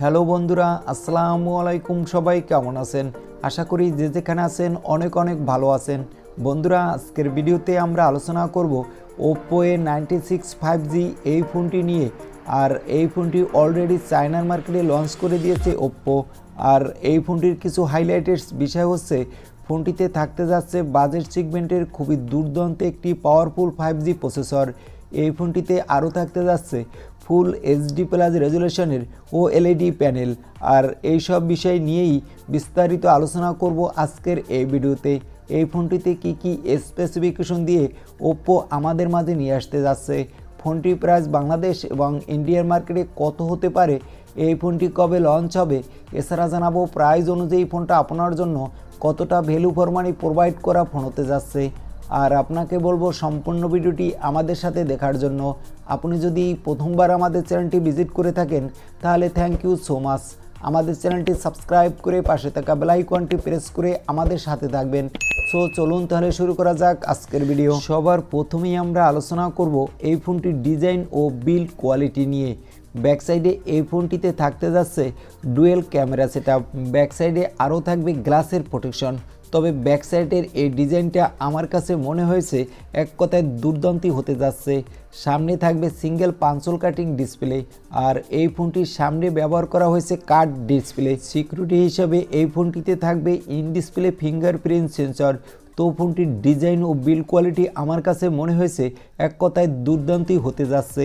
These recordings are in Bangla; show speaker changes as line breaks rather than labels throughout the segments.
হ্যালো বন্ধুরা, আসসালামু আলাইকুম। সবাই কেমন আছেন? আশা করি যে যেখানে আছেন অনেক অনেক ভালো আছেন। বন্ধুরা, আজকের ভিডিওতে আমরা আলোচনা করব Oppo A96 5G এই ফোনটি নিয়ে। আর এই ফোনটি অলরেডি চায়নার মার্কেটে লঞ্চ করে দিয়েছে Oppo। আর এই ফোনটির কিছু হাইলাইটেড বিষয় হচ্ছে, ফোনটিতে থাকতে যাচ্ছে বাজেট সেগমেন্টের খুবই দুর্দান্ত একটি পাওয়ারফুল 5G প্রসেসর। এই ফোনটিতে আরও থাকতে যাচ্ছে ফুল এইচডি প্লাস রেজুলেশনের OLED প্যানেল। আর এই সব বিষয় নিয়েই বিস্তারিত আলোচনা করব আজকের এই ভিডিওতে। এই ফোনটিতে কি কি স্পেসিফিকেশন দিয়ে Oppo আমাদের মাঝে নিয়ে আসতে যাচ্ছে, ফোনটির প্রাইস বাংলাদেশ এবং ইন্ডিয়ার মার্কেটে কত হতে পারে, এই ফোনটি কবে লঞ্চ হবে, এছাড়া জানাবো প্রাইস অনুযায়ী ফোনটা আপনার জন্য কতটা ভ্যালু ফর মানি প্রোভাইড করা ফোন হতে যাচ্ছে। আর আপনাকে বলবো সম্পূর্ণ ভিডিওটি আমাদের সাথে দেখার জন্য। আপনি যদি প্রথমবার আমাদের চ্যানেলটি ভিজিট করে থাকেন তাহলে থ্যাংক ইউ সো মাচ। আমাদের চ্যানেলটি সাবস্ক্রাইব করে পাশে থাকা বেল আইকনটি প্রেস করে আমাদের সাথে থাকবেন। সো চলুন তাহলে শুরু করা যাক আজকের ভিডিও। সবার প্রথমেই আমরা আলোচনা করব এই ফোনটির ডিজাইন ও বিল্ড কোয়ালিটি নিয়ে। ব্যাক সাইডে এই ফোনটিতে থাকতে যাচ্ছে ডুয়েল ক্যামেরা সেটআপ। ব্যাক সাইডে আরও থাকবে গ্লাসের প্রোটেকশন। তবে ব্যাক সাইডের এই ডিজাইনটা আমার কাছে মনে হয়েছে এক কথায় দুর্দান্তই হতে যাচ্ছে। সামনে থাকবে সিঙ্গেল পাঞ্চল কাটিং ডিসপ্লে। আর এই ফোনটির সামনে ব্যবহার করা হয়েছে কার্ড ডিসপ্লে। সিকিউরিটি হিসাবে এই ফোনটিতে থাকবে ইন ডিসপ্লে ফিঙ্গারপ্রিন্ট সেন্সর। তো ফোনটির ডিজাইন ও বিল্ড কোয়ালিটি আমার কাছে মনে হয়েছে এক কথায় দুর্দান্তই হতে যাচ্ছে।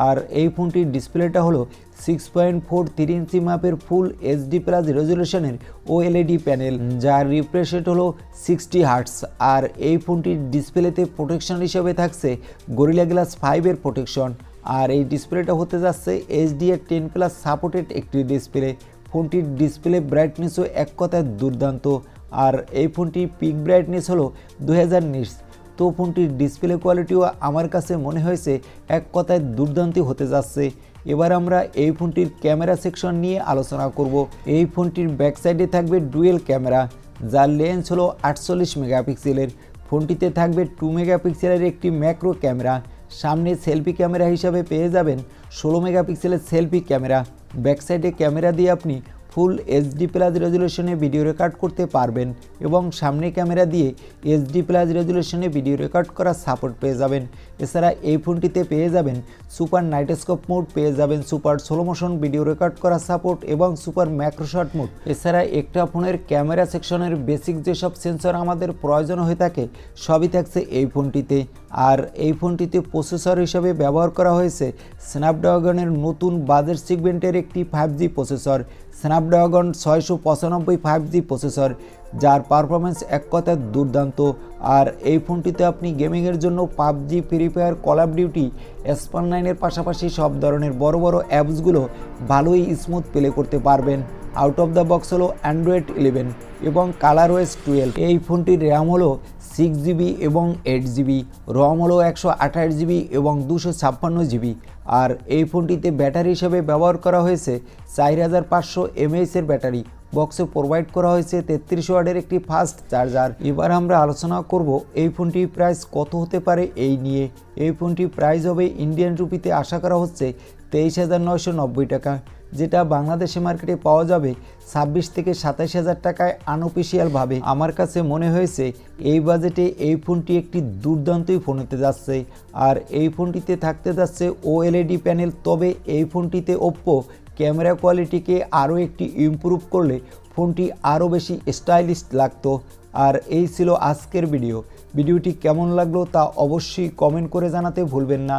আর এই ফোনটির ডিসপ্লেটা হলো 6.43 ইঞ্চি মাপের ফুল এইচডি প্লাস রেজুলেশনের OLED প্যানেল, যার রিফ্রেশ রেট হলো 60 হার্টস। আর এই ফোনটির ডিসপ্লেতে প্রোটেকশন হিসেবে থাকছে গরিলা গ্লাস 5 এর প্রোটেকশন। আর এই ডিসপ্লেটা হতে যাচ্ছে HDR10+ সাপোর্টেড একটি ডিসপ্লে। ফোনটির ডিসপ্লে ব্রাইটনেসও এক কথায় দুর্দান্ত। আর এই ফোনটির পিক ব্রাইটনেস হলো 2000 নিটস। তো ফোনটির ডিসপ্লে কোয়ালিটিও আমার কাছে মনে হয়েছে এক কথায় দুর্দান্তই হতে যাচ্ছে। এবার আমরা এই ফোনটির ক্যামেরা সেকশন নিয়ে আলোচনা করব। এই ফোনটির ব্যাক সাইডে থাকবে ডুয়েল ক্যামেরা, যার লেন্স হলো 48 মেগাপিক্সেলের। ফোনটিতে থাকবে 2 মেগাপিক্সেলের একটি ম্যাক্রো ক্যামেরা। সামনে সেলফি ক্যামেরা হিসাবে পেয়ে যাবেন 16 মেগাপিক্সেলের সেলফি ক্যামেরা। ব্যাক সাইডে ক্যামেরা দিয়ে আপনি ফুল এইচডি প্লাস রেজুলেশনে ভিডিও রেকর্ড করতে পারবেন এবং সামনে ক্যামেরা দিয়ে এইচডি প্লাস রেজুলেশনে ভিডিও রেকর্ড করার সাপোর্ট পেয়ে যাবেন। এছাড়া এই ফোনটিতে পেয়ে যাবেন সুপার নাইটস্কোপ মোড, পেয়ে যাবেন super slow motion video record করার সাপোর্ট এবং সুপার ম্যাক্রোশট মোড। এছাড়া একটা ফোনের ক্যামেরা সেকশনের বেসিক যেসব সেন্সর আমাদের প্রয়োজন হয়ে থাকে সবই থাকছে এই ফোনটিতে। আর এই ফোনটিতে প্রসেসর হিসাবে ব্যবহার করা হয়েছে স্ন্যাপড্রাগনের নতুন বাজেট সেগমেন্টের একটি 5G processor, Snapdragon 695 5G processor, যার পারফরমেন্স এক কথায় দুর্দান্ত। আর এই ফোনটিতে আপনি গেমিংয়ের জন্য PUBG, Free Fire, Call of Duty, স্পার 9-এর পাশাপাশি সব ধরনের বড় বড় অ্যাপসগুলো ভালোই স্মুথ প্লে করতে পারবেন। আউট অফ দ্য বক্স হলো অ্যান্ড্রয়েড 11 এবং কালারওয়েজ 12। এই ফোনটির র্যাম হলো 6GB এবং 8GB, রম হলো 128GB এবং 256GB। আর এই ফোনটিতে ব্যাটারি হিসেবে ব্যবহার করা হয়েছে 4500 mAh এর ব্যাটারি। বক্সে প্রোভাইড করা হয়েছে 33 ওয়াটের একটি ফাস্ট চার্জার। এবার আমরা আলোচনা করব এই ফোনটির প্রাইস কত হতে পারে এই নিয়ে। এই ফোনটির প্রাইস হবে ইন্ডিয়ান রুপিতে আশা করা হচ্ছে 23,990 টাকা, যেটা বাংলাদেশে মার্কেটে পাওয়া যাবে 26 থেকে 27,000 টাকায় আনঅফিসিয়ালভাবে। আমার কাছে মনে হয়েছে এই বাজেটে এই ফোনটি একটি দুর্দান্তই ফোন হতে যাচ্ছে। আর এই ফোনটিতে থাকতে যাচ্ছে OLED প্যানেল। তবে এই ফোনটিতে Oppo ক্যামেরা কোয়ালিটিকে আরও একটি ইমপ্রুভ করলে ফোনটি আরও বেশি স্টাইলিশ লাগতো। আর এই ছিল আজকের ভিডিওটি কেমন লাগলো তা অবশ্যই কমেন্ট করে জানাতে ভুলবেন না।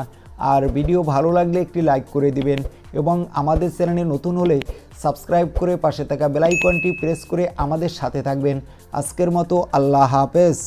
আর ভিডিও ভালো লাগলে একটি লাইক করে দিবেন এবং আমাদের চ্যানেলে নতুন হলে সাবস্ক্রাইব করে পাশে থাকা বেল আইকনটি প্রেস করে আমাদের সাথে থাকবেন। আজকের মতো আল্লাহ হাফেজ।